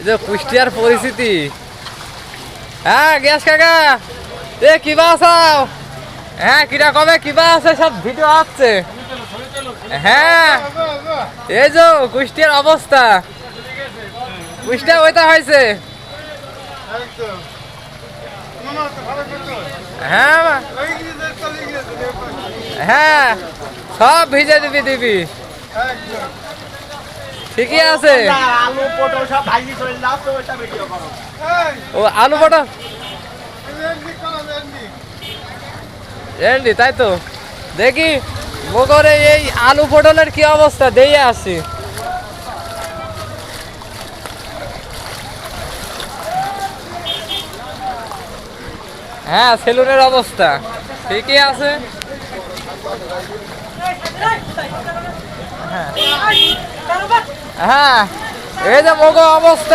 যে কুষ্টিয়ার পরিস্থিতি। হ্যাঁ গ্যাস কাকা, এ কিবা আসাও? হ্যাঁ কিরা কবে কিবা আছে, সব ভিডিও আসছে। হ্যাঁ এই যে কুষ্টিয়ার অবস্থা, কুষ্টিয়া ওইটা হয়েছে। হ্যাঁ হ্যাঁ সব ভিজে দিবি দিবি, ঠিকই আছে। ও আলু পটল এন্ডি, তাই তো দেখি বগরে এই আলু পটলের কি অবস্থা দিয়ে আসছি। হ্যাঁ সেলুনের অবস্থা ঠিকই আছে। হ্যাঁ এই যে মগো অবস্থা।